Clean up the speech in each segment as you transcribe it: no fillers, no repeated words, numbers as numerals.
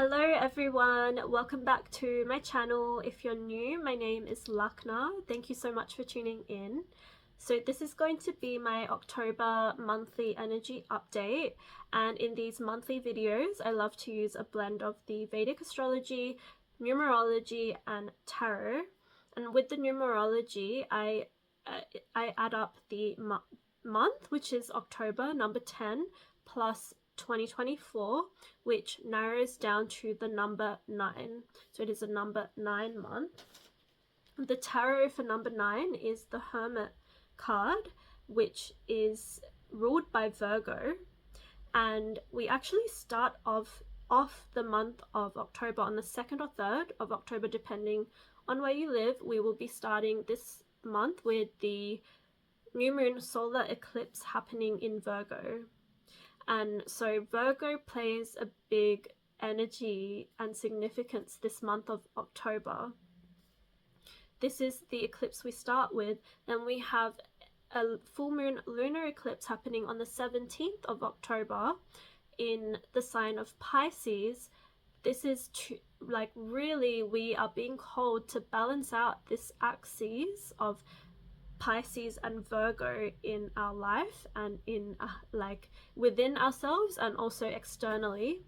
Hello everyone, welcome back to my channel. If you're new, my name is Lakna. Thank you so much for tuning in. So this is going to be my October monthly energy update, and in these monthly videos I love to use a blend of the Vedic astrology, numerology and tarot. And with the numerology I add up the month, which is October number 10 plus 2024, which narrows down to the number 9. So it is a number 9 month. The tarot for number 9 is the Hermit card, which is ruled by Virgo. And we actually start off the month of October on the 2nd or 3rd of October, depending on where you live. We will be starting this month with the new moon solar eclipse happening in Virgo. And so Virgo plays a big energy and significance this month of October. This is the eclipse we start with. Then we have a full moon lunar eclipse happening on the 17th of October in the sign of Pisces. This is really we are being called to balance out this axis of Pisces and Virgo in our life and in within ourselves and also externally.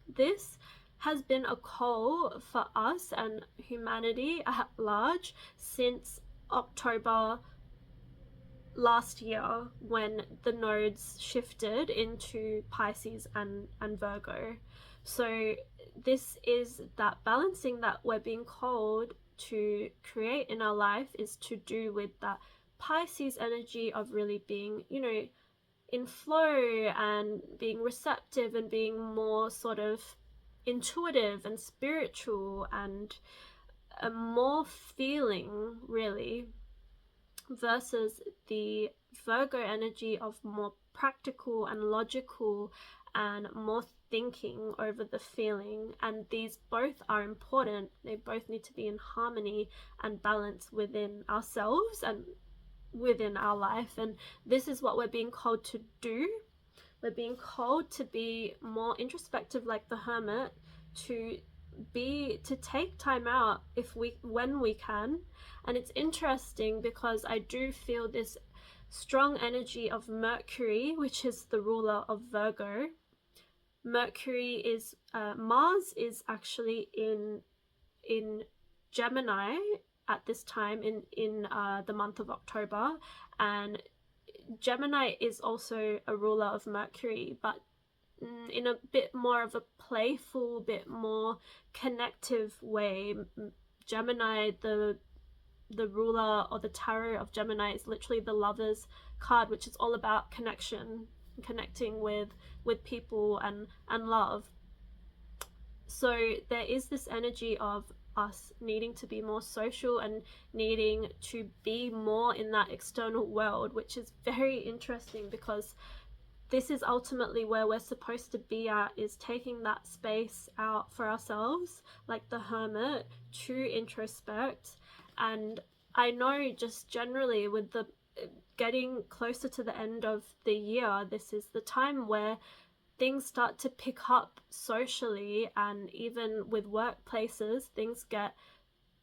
This has been a call for us and humanity at large since October last year, when the nodes shifted into Pisces and Virgo. So this is that balancing that we're being called to create in our life, is to do with that Pisces energy of really being, in flow and being receptive and being more sort of intuitive and spiritual and more feeling, really, versus the Virgo energy of more practical and logical and more thinking over the feeling. And these both are important. They both need to be in harmony and balance within ourselves and within our life. And this is what we're being called to do. We're being called to be more introspective, like the Hermit, to take time out when we can. And it's interesting because I do feel this strong energy of Mercury, which is the ruler of Virgo. Mercury is Mars is actually in Gemini at this time in the month of October, and Gemini is also a ruler of Mercury, but in a bit more of a playful, bit more connective way. Gemini, the ruler or the tarot of Gemini, is literally the Lovers card, which is all about connecting with people and love. So there is this energy of us needing to be more social and needing to be more in that external world, which is very interesting because this is ultimately where we're supposed to be at, is taking that space out for ourselves, like the Hermit, to introspect. And I know just generally with the getting closer to the end of the year, this is the time where things start to pick up socially, and even with workplaces things get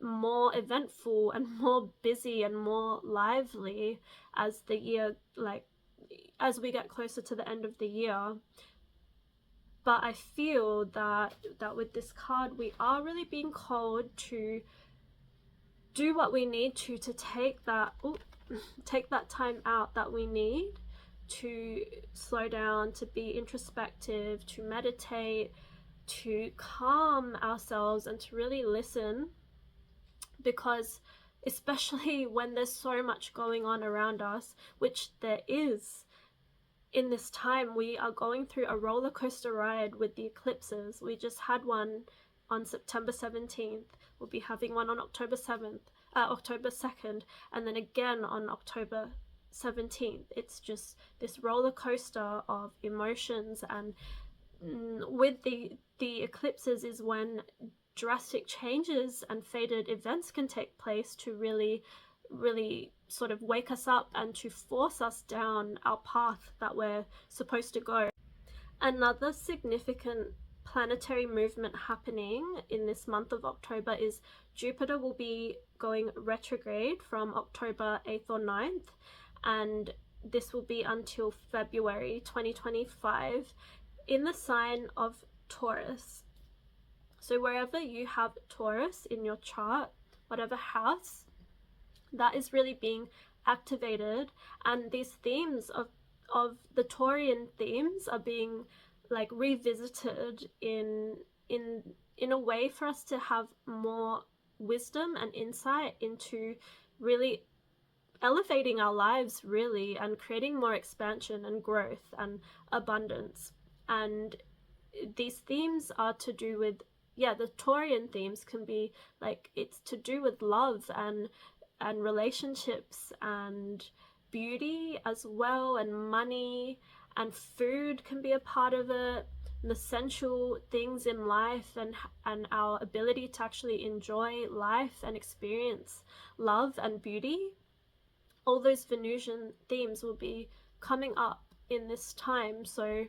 more eventful and more busy and more lively as the year, as we get closer to the end of the year. But I feel that with this card we are really being called to do what we need to take that time out that we need to slow down, to be introspective, to meditate, to calm ourselves and to really listen. Because especially when there's so much going on around us, which there is in this time, we are going through a roller coaster ride with the eclipses. We just had one on September 17th. We'll be having one on October 2nd, and then again on October 17th. It's just this roller coaster of emotions, and with the eclipses is when drastic changes and fated events can take place to really sort of wake us up and to force us down our path that we're supposed to go. Another significant planetary movement happening in this month of October is Jupiter will be going retrograde from October 8th or 9th, and this will be until February 2025 in the sign of Taurus. So wherever you have Taurus in your chart, whatever house, that is really being activated, and these themes of the Taurian themes are being like revisited in a way for us to have more wisdom and insight into really elevating our lives, really, and creating more expansion and growth and abundance. And these themes are to do with, the Taurian themes can be like, it's to do with love and relationships and beauty as well, and money, and food can be a part of it, and the sensual things in life, and our ability to actually enjoy life and experience love and beauty. All those Venusian themes will be coming up in this time. So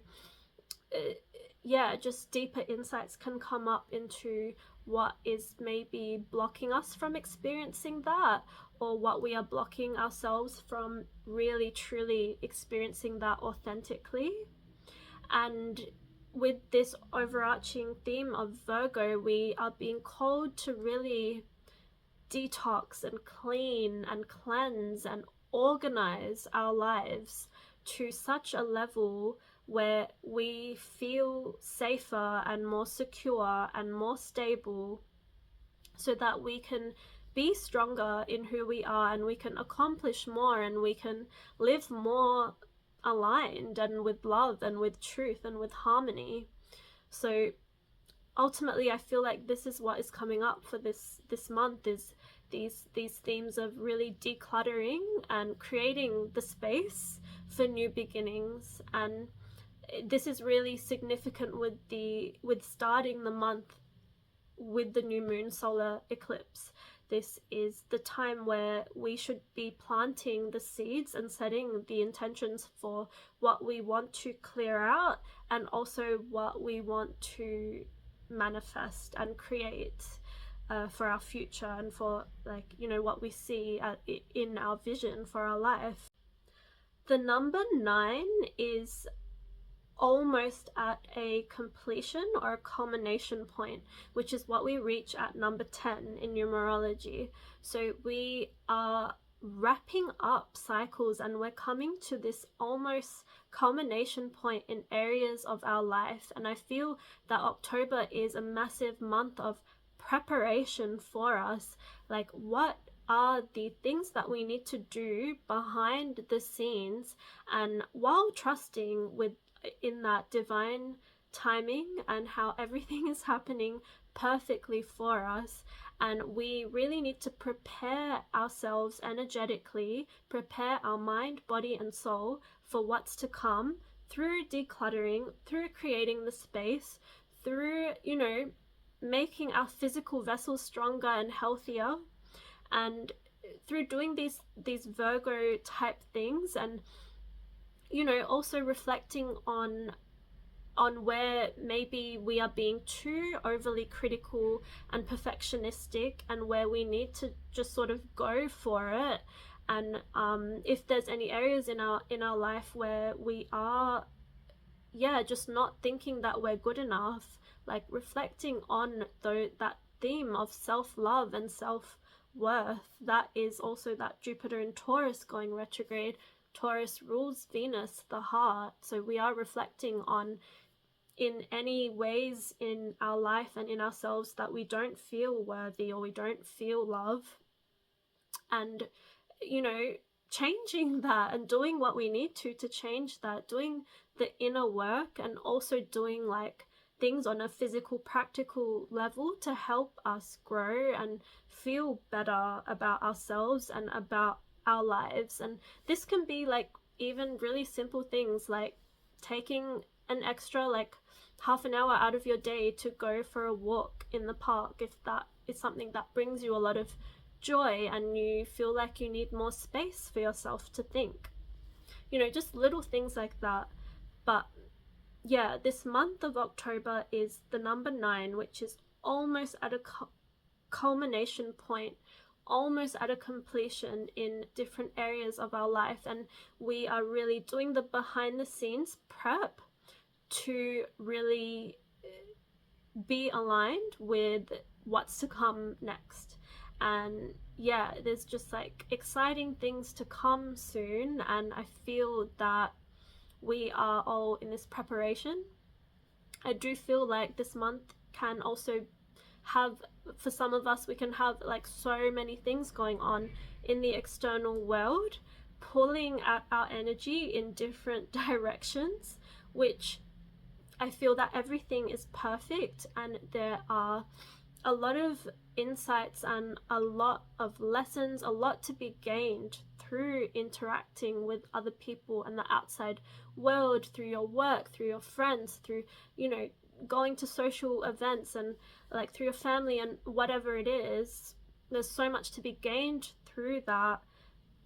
just deeper insights can come up into what is maybe blocking us from experiencing that, or what we are blocking ourselves from really truly experiencing that authentically. And with this overarching theme of Virgo, we are being called to really detox and clean and cleanse and organize our lives to such a level where we feel safer and more secure and more stable, so that we can be stronger in who we are, and we can accomplish more, and we can live more aligned and with love and with truth and with harmony. So ultimately, I feel like this is what is coming up for this month, is these themes of really decluttering and creating the space for new beginnings. And this is really significant with starting the month with the new moon solar eclipse. This is the time where we should be planting the seeds and setting the intentions for what we want to clear out, and also what we want to manifest and create for our future, and for what we see in our vision for our life. The number 9 is almost at a completion or a culmination point, which is what we reach at number 10 in numerology. So we are wrapping up cycles, and we're coming to this almost culmination point in areas of our life. And I feel that October is a massive month of preparation for us. Like, what are the things that we need to do behind the scenes, and while trusting in that divine timing and how everything is happening perfectly for us. And we really need to prepare ourselves energetically, prepare our mind, body, and soul for what's to come, through decluttering, through creating the space, through making our physical vessels stronger and healthier, and through doing these Virgo type things. And also reflecting on where maybe we are being too overly critical and perfectionistic, and where we need to just sort of go for it. And if there's any areas in our life where we are just not thinking that we're good enough, like reflecting on that theme of self-love and self-worth. That is also that Jupiter in Taurus going retrograde. Taurus rules Venus, the heart. So we are reflecting on, in any ways in our life and in ourselves that we don't feel worthy, or we don't feel love, and changing that, and doing what we need to change that, doing the inner work, and also doing things on a physical, practical level to help us grow and feel better about ourselves and about our lives. And this can be even really simple things, like taking an extra half an hour out of your day to go for a walk in the park, if that is something that brings you a lot of joy and you feel like you need more space for yourself to think. Just little things like that. But yeah, this month of October is the number 9, which is almost at a culmination point, almost at a completion in different areas of our life, and we are really doing the behind the scenes prep to really be aligned with what's to come next. And yeah, there's just like exciting things to come soon, and I feel that we are all in this preparation. I do feel like this month can also have, for some of us, we can have like so many things going on in the external world, pulling at our energy in different directions, which I feel that everything is perfect, and there are a lot of insights and a lot of lessons, a lot to be gained through interacting with other people and the outside world, through your work, through your friends, through, you know, going to social events, and like through your family and whatever it is. There's so much to be gained through that.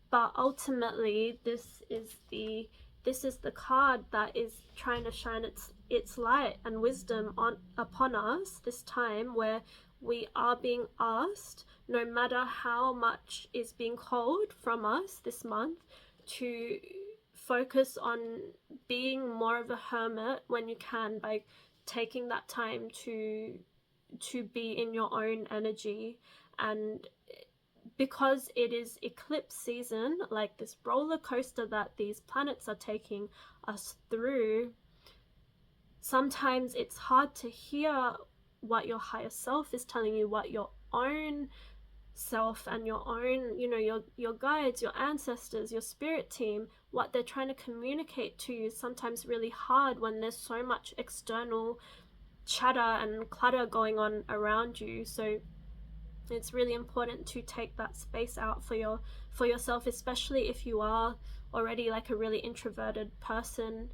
But ultimately, this is the card that is trying to shine its light and wisdom on upon us this time, where we are being asked, no matter how much is being called from us this month, to focus on being more of a hermit when you can, by taking that time to be in your own energy. And because it is eclipse season, like this roller coaster that these planets are taking us through, sometimes it's hard to hear what your higher self is telling you, what your own self and your own, you know, your guides, your ancestors, your spirit team, what they're trying to communicate to you is sometimes really hard when there's so much external chatter and clutter going on around you. So it's really important to take that space out for yourself, especially if you are already like a really introverted person,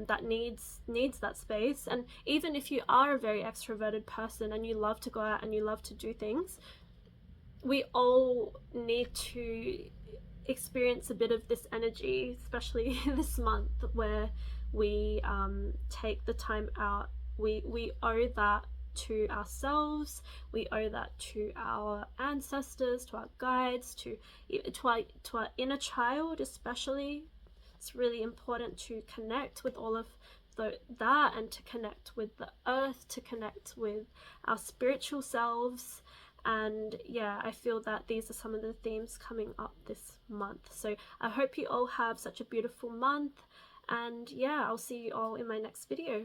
that needs that space. And even if you are a very extroverted person and you love to go out and you love to do things, we all need to experience a bit of this energy, especially this month, where we take the time out. We owe that to ourselves, we owe that to our ancestors, to our guides, to our inner child especially. It's really important to connect with all of that, and to connect with the earth, to connect with our spiritual selves. And yeah, I feel that these are some of the themes coming up this month. So I hope you all have such a beautiful month, and yeah, I'll see you all in my next video.